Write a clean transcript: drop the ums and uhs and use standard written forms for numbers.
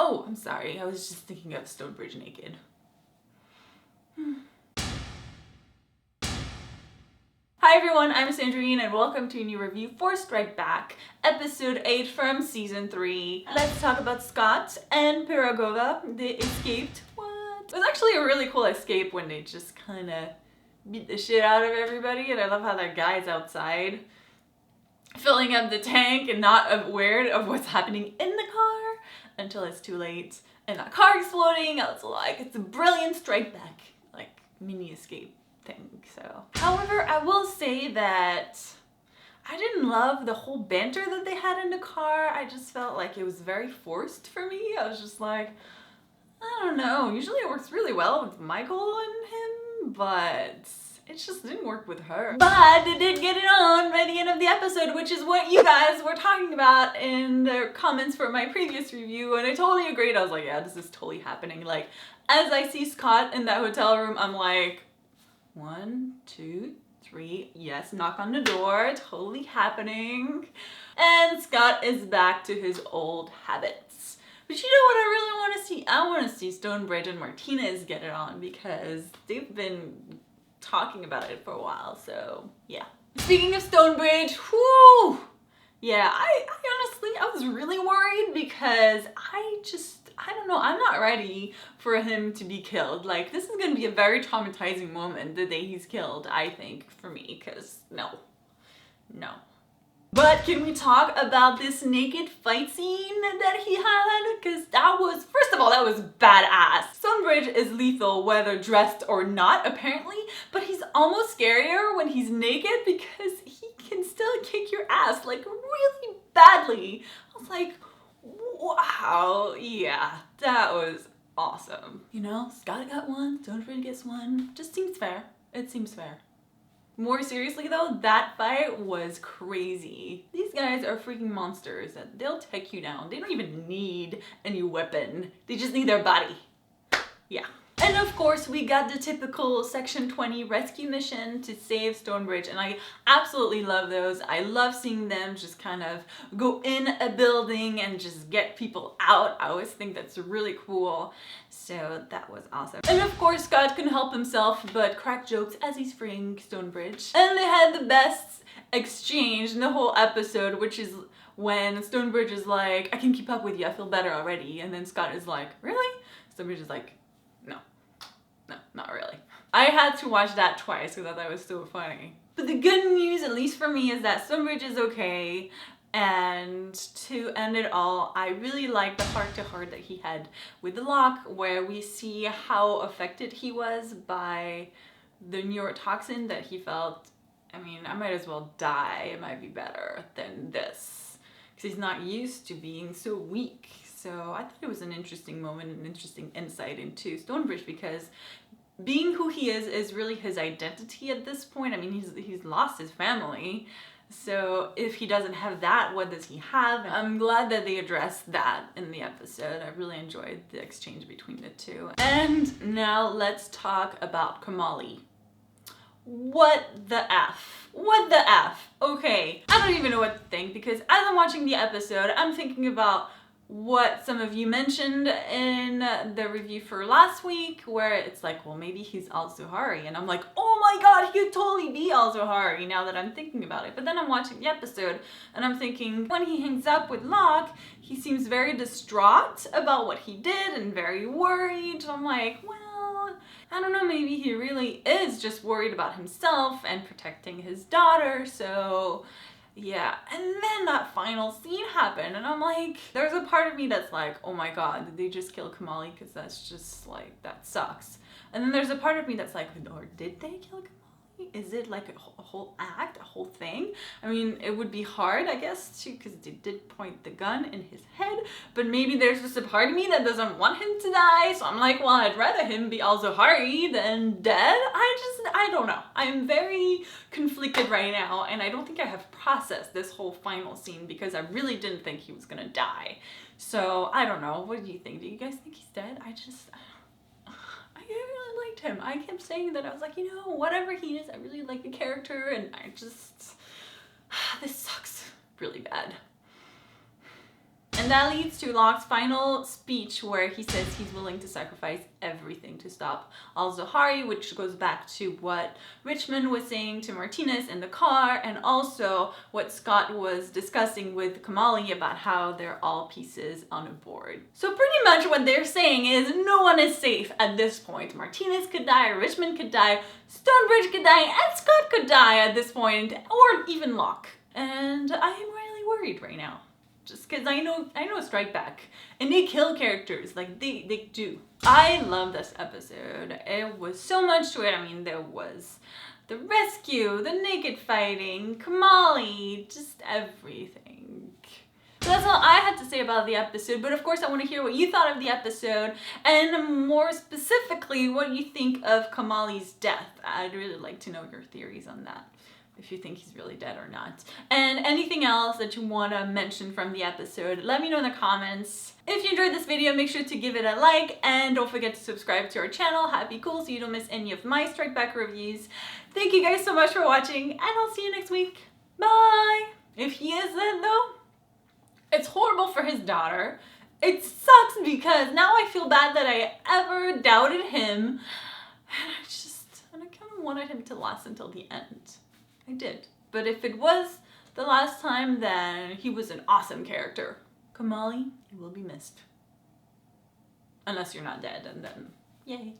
Oh, I'm sorry. I was just thinking of Stonebridge naked. Hi everyone, I'm Sandrine and welcome to a new review for Strike Back, episode 8 from season 3. Let's talk about Scott and Pirogova. They escaped. What? It was actually a really cool escape when they just kind of beat the shit out of everybody, and I love how that guy's outside filling up the tank and not aware of what's happening in the car until it's too late and that car exploding. It's a brilliant Strike Back, like mini escape thing. So, however, I will say that I didn't love the whole banter that they had in the car. I just felt like it was very forced for me. I was just like, I don't know. Usually it works really well with Michael and him, but it just didn't work with her. But they did get it on by the end of the episode, which is what you guys were talking about in the comments for my previous review, and I totally agreed. I was like, yeah, this is totally happening. Like, as I see Scott in that hotel room, I'm like, 1, 2, 3, yes, knock on the door, totally happening. And Scott is back to his old habits. But you know what I really want to see? I want to see Stonebridge and Martinez get it on because they've been talking about it for a while, so yeah. Speaking of Stonebridge, whoo! Yeah, I honestly, I was really worried because I don't know, I'm not ready for him to be killed. Like, this is gonna be a very traumatizing moment the day he's killed, I think, for me, because no. But can we talk about this naked fight scene that he had? Because that was, first of all, that was badass. Stonebridge is lethal whether dressed or not, apparently, but he's almost scarier when he's naked because he can still kick your ass, like, really badly. I was like, wow, yeah, that was awesome. You know, Scott got one, Stonebridge gets one. Just seems fair. It seems fair. More seriously though, that fight was crazy. These guys are freaking monsters. They'll take you down. They don't even need any weapon. They just need their body. Yeah. And of course, we got the typical Section 20 rescue mission to save Stonebridge, and I absolutely love those. I love seeing them just kind of go in a building and just get people out. I always think that's really cool. So that was awesome. And of course, Scott couldn't help himself but crack jokes as he's freeing Stonebridge. And they had the best exchange in the whole episode, which is when Stonebridge is like, I can keep up with you, I feel better already. And then Scott is like, really? Stonebridge is like, no, not really. I had to watch that twice because I thought it was so funny. But the good news, at least for me, is that Stonebridge is okay. And to end it all, I really like the heart-to-heart that he had with Locke, where we see how affected he was by the neurotoxin that he felt. I mean, I might as well die. It might be better than this. Because he's not used to being so weak. So I thought it was an interesting moment, an interesting insight into Stonebridge, because being who he is really his identity at this point. I mean, he's lost his family. So if he doesn't have that, what does he have? I'm glad that they addressed that in the episode. I really enjoyed the exchange between the two. And now let's talk about Kamali. What the F? What the F? Okay, I don't even know what to think, because as I'm watching the episode, I'm thinking about what some of you mentioned in the review for last week, where it's like, well, maybe he's Al-Zuhari, and I'm like, oh my god, he could totally be Al-Zuhari now that I'm thinking about it. But then I'm watching the episode and I'm thinking, when he hangs up with Locke, he seems very distraught about what he did and very worried. So I'm like, well, I don't know, maybe he really is just worried about himself and protecting his daughter. So yeah, and then that final scene happened, and I'm like, there's a part of me that's like, oh my god, did they just kill Kamali? Because that's just like, that sucks. And then there's a part of me that's like, or did they kill Kamali? Is it like a whole act, a whole thing? I mean, it would be hard, I guess, too, because they did point the gun in his head, but maybe there's just a part of me that doesn't want him to die, so I'm like, well, I'd rather him be Al-Zuhari than dead. I don't know. I'm very conflicted right now, and I don't think I have processed this whole final scene because I really didn't think he was gonna die. So, I don't know. What do you think? Do you guys think he's dead? I really liked him. I kept saying that. I was like, you know, whatever he is, I really like the character, and this sucks really bad. And that leads to Locke's final speech where he says he's willing to sacrifice everything to stop Al-Zahari, which goes back to what Richmond was saying to Martinez in the car, and also what Scott was discussing with Kamali about how they're all pieces on a board. So pretty much what they're saying is no one is safe at this point. Martinez could die, Richmond could die, Stonebridge could die, and Scott could die at this point, or even Locke. And I am really worried right now. Just because I know Strike Back, and they kill characters, like they do. I love this episode. It was so much to it. I mean, there was the rescue, the naked fighting, Kamali, just everything. So that's all I had to say about the episode, but of course I want to hear what you thought of the episode, and more specifically, what you think of Kamali's death. I'd really like to know your theories on that, if you think he's really dead or not. And anything else that you want to mention from the episode, let me know in the comments. If you enjoyed this video, make sure to give it a like, and don't forget to subscribe to our channel, Happy Cool, so you don't miss any of my Strike Back reviews. Thank you guys so much for watching, and I'll see you next week. Bye! If he is dead though, it's horrible for his daughter. It sucks because now I feel bad that I ever doubted him, and I kind of wanted him to last until the end. I did. But if it was the last time, then he was an awesome character. Kamali, you will be missed. Unless you're not dead, and then yay.